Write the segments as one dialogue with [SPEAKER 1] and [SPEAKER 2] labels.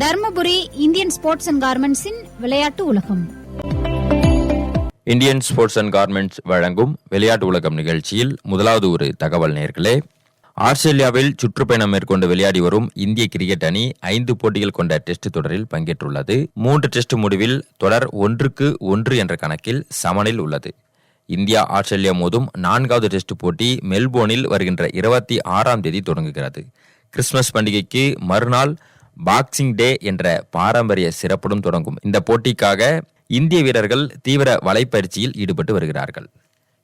[SPEAKER 1] Dharmapuri Indian Sports and கார்மெண்ட்ஸின் விளையாட்டு உலகம்.
[SPEAKER 2] இந்தியன் ஸ்போர்ட்ஸ் அண்ட் கார்மெண்ட்ஸ் வழங்கும் விளையாட்டு உலகம் நிகழ்ச்சியில் முதலாவது ஒரு தகவல் நேர்களே. ஆஸ்திரேலியாவில் சுற்றுப்பயணம் மேற்கொண்டு விளையாடி வரும் இந்திய கிரிக்கெட் அணி 5 போட்டிகள் கொண்ட டெஸ்ட் தொடரில் பங்கேற்றுள்ளது. 3 டெஸ்ட் முடிவில் தொடர் 1-1 என்ற கணக்கில் சமனில் உள்ளது. இந்தியா ஆஸ்திரேலியா மோதும் 4வது டெஸ்ட் போட்டி மெல்போர்னில் வருகின்ற 26ஆம் தேதி தொடங்குகிறது. கிறிஸ்துமஸ் பண்டிகைக்கு மறுநாள் பாக்ஸிங் டே என்ற பாரம்பரிய சிறப்புடன் தொடங்கும் இந்த போட்டிக்காக இந்திய வீரர்கள் தீவிர வலைப்பயிற்சியில் ஈடுபட்டு வருகிறார்கள்.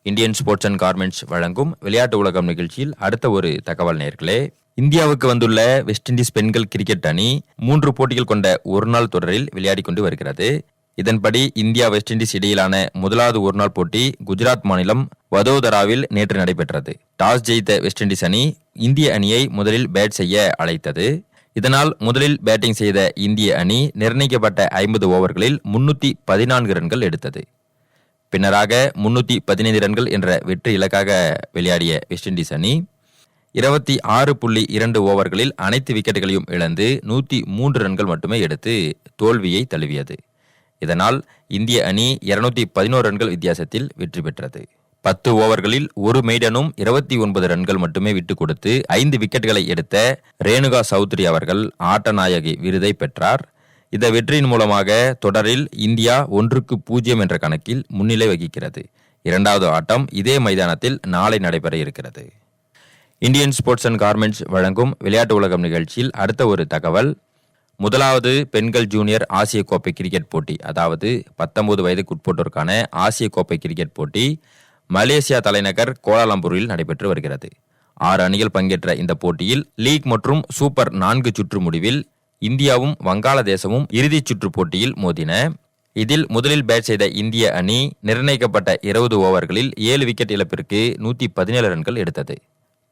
[SPEAKER 2] இந்தியன் ஸ்போர்ட்ஸ் அண்ட் கார்மெண்ட்ஸ் வழங்கும் விளையாட்டு உலகம் நிகழ்ச்சியில் அடுத்த ஒரு தகவல் நேர்களே. இந்தியாவுக்கு வந்துள்ள வெஸ்ட் இண்டீஸ் பெண்கள் கிரிக்கெட் அணி 3 போட்டிகள் கொண்ட ஒருநாள் தொடரில் விளையாடி கொண்டு வருகிறது. இதன்படி இந்தியா வெஸ்ட் இண்டீஸ் இடையிலான முதலாவது ஒருநாள் போட்டி குஜராத் மாநிலம் வதோதராவில் நேற்று நடைபெற்றது. டாஸ் ஜெயித்த வெஸ்ட் இண்டீஸ் அணி இந்திய அணியை முதலில் பேட் செய்ய அழைத்தது. இதனால் முதலில் பேட்டிங் செய்த இந்திய அணி நிர்ணயிக்கப்பட்ட 50 ஓவர்களில் 314 ரன்கள் எடுத்தது. பின்னராக 315 ரன்கள் என்ற வெற்றி இலக்காக விளையாடிய வெஸ்ட் இண்டீஸ் அணி 26.2 ஓவர்களில் அனைத்து விக்கெட்டுகளையும் இழந்து 103 ரன்கள் மட்டுமே எடுத்து தோல்வியை தழுவியது. இதனால் இந்திய அணி 211 ரன்கள் வித்தியாசத்தில் வெற்றி பெற்றது. 10 ஓவர்களில் ஒரு மெய்டனும் 29 ரன்கள் மட்டுமே விட்டுக் கொடுத்து 5 விக்கெட்டுகளை எடுத்த ரேணுகா சௌத்ரி அவர்கள் ஆட்ட நாயகி விருதை பெற்றார். இந்த வெற்றியின் மூலமாக தொடரில் இந்தியா 1-0 என்ற கணக்கில் முன்னிலை வகிக்கிறது. 2வது ஆட்டம் இதே மைதானத்தில் நாளை நடைபெற இருக்கிறது. இந்தியன் ஸ்போர்ட்ஸ் அண்ட் கார்மெண்ட்ஸ் வழங்கும் விளையாட்டு உலகம் நிகழ்ச்சியில் அடுத்த ஒரு தகவல். முதலாவது பெண்கள் ஜூனியர் ஆசிய கோப்பை கிரிக்கெட் போட்டி, அதாவது 19 வயதுக்குட்பட்டோருக்கான ஆசிய கோப்பை கிரிக்கெட் போட்டி மலேசியா தலைநகர் கோலாலம்பூரில் நடைபெற்று வருகிறது. 6 அணிகள் பங்கேற்ற இந்த போட்டியில் லீக் மற்றும் சூப்பர் 4 சுற்று முடிவில் இந்தியாவும் வங்காளதேசமும் இறுதிச் சுற்று போட்டியில் மோதின. இதில் முதலில் பேட் செய்த இந்திய அணி நிர்ணயிக்கப்பட்ட 20 ஓவர்களில் 7 விக்கெட் இழப்பிற்கு 117 ரன்கள் எடுத்தது.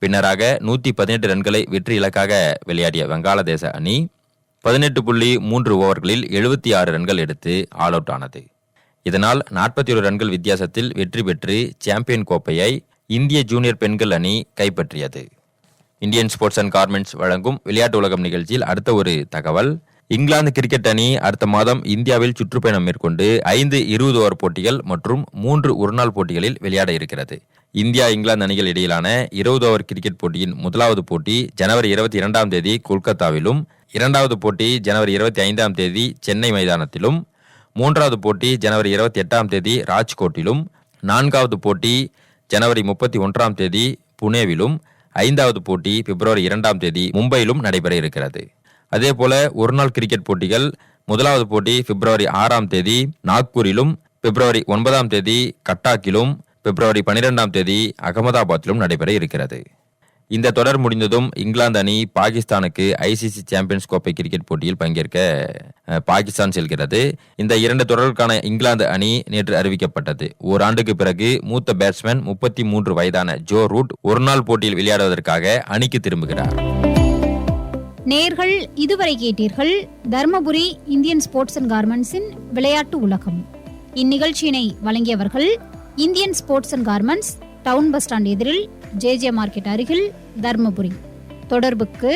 [SPEAKER 2] பின்னராக 118 ரன்களை வெற்றி இலக்காக விளையாடிய வங்காளதேச அணி 18.3 ஓவர்களில் 76 ரன்கள் எடுத்து ஆல் அவுட் ஆனது. இதனால் 41 ரன்கள் வித்தியாசத்தில் வெற்றி பெற்று சாம்பியன் கோப்பையை இந்திய ஜூனியர் பெண்கள் அணி கைப்பற்றியது. இந்தியன் ஸ்போர்ட்ஸ் அண்ட் கார்மெண்ட்ஸ் வழங்கும் விளையாட்டு உலகம் நிகழ்ச்சியில் அடுத்த ஒரு தகவல். இங்கிலாந்து கிரிக்கெட் அணி அடுத்த மாதம் இந்தியாவில் சுற்றுப்பயணம் மேற்கொண்டு 5 20 ஓவர் போட்டிகள் மற்றும் 3 ஒருநாள் போட்டிகளில் விளையாட இருக்கிறது. இந்தியா இங்கிலாந்து அணிகள் இடையிலான 20 ஓவர் கிரிக்கெட் போட்டியின் முதலாவது போட்டி ஜனவரி 22ஆம் தேதி கொல்கத்தாவிலும், 2வது போட்டி ஜனவரி 25ஆம் தேதி சென்னை மைதானத்திலும், 3வது போட்டி ஜனவரி 28ஆம் தேதி ராஜ்கோட்டிலும், 4வது போட்டி ஜனவரி 31ஆம் தேதி புனேவிலும், 5வது போட்டி பிப்ரவரி 2ஆம் தேதி மும்பையிலும் நடைபெற இருக்கிறது. அதேபோல ஒருநாள் கிரிக்கெட் போட்டிகள் முதலாவது போட்டி பிப்ரவரி 6ஆம் தேதி நாக்பூரிலும், பிப்ரவரி 9ஆம் தேதி கட்டாக்கிலும், பிப்ரவரி 12ஆம் தேதி அகமதாபாத்திலும் நடைபெற இருக்கிறது. இந்த தொடர் முடிந்ததும் இங்கிலாந்து அணி பாகிஸ்தானுக்கு ஐசிசி சாம்பியன்ஸ் கோப்பை கிரிக்கெட் போட்டியில் பங்கேற்க பாகிஸ்தான் செல்கிறது. இந்த 2 தொடர்களுக்கான இங்கிலாந்து அணி நேற்று அறிவிக்கப்பட்டது. ஓராண்டுக்கு பிறகு மூத்த பேட்ஸ்மேன் 33 வயதான ஜோ ரூட் ஒருநாள் போட்டியில் விளையாடுவதற்காக அணிக்கு திரும்புகிறார்.
[SPEAKER 1] நேர்கள் இதுவரை கேட்டீர்கள் தர்மபுரி இந்தியன் ஸ்போர்ட்ஸ் அண்ட் கார்மெண்ட்ஸின் விளையாட்டு உலகம். இந்நிகழ்ச்சியினை வழங்கியவர்கள் Indian Sports and Garments, town bus stand எதிரில், ஜேஜே மார்க்கெட் அருகில், தர்மபுரி. தொடர்புக்கு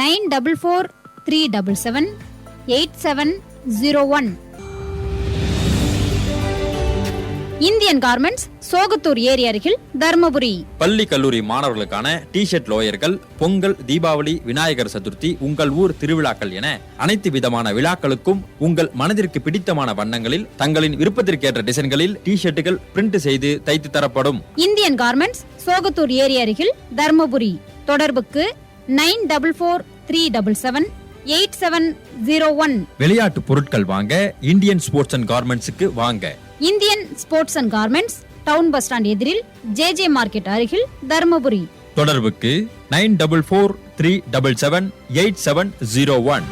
[SPEAKER 1] 9443778701. இந்தியன் கார்மெண்ட்ஸ், சோகத்தூர் ஏரி அருகில், தர்மபுரி.
[SPEAKER 2] பள்ளி கல்லூரி மாணவர்களுக்கான டி-ஷர்ட் லோயர்கள், பொங்கல், தீபாவளி, விநாயகர் சதுர்த்தி, உங்கள் ஊர் திருவிழாக்கள் என அனைத்து விதமான விழாக்களுக்கும் உங்கள் மனதிற்கு பிடித்தமான வண்ணங்களில் தங்களின் விருப்பத்திற்கேற்ற டிசைன்களில் டி-ஷர்ட்டுகள் பிரிண்ட் செய்து தைத்து தரப்படும்.
[SPEAKER 1] இந்தியன் கார்மெண்ட்ஸ், சோகத்தூர் ஏரி அருகில், தர்மபுரி. தொடர்புக்கு 9443778701.
[SPEAKER 2] விளையாட்டு பொருட்கள் வாங்க இந்தியன் ஸ்போர்ட்ஸ் அண்ட் கார்மெண்ட்ஸுக்கு வாங்க.
[SPEAKER 1] Indian Sports and Garments, town bus stand எதிரில், ஜேஜே மார்க்கெட் அருகில், தர்மபுரி.
[SPEAKER 2] தொடர்புக்கு 9443778701.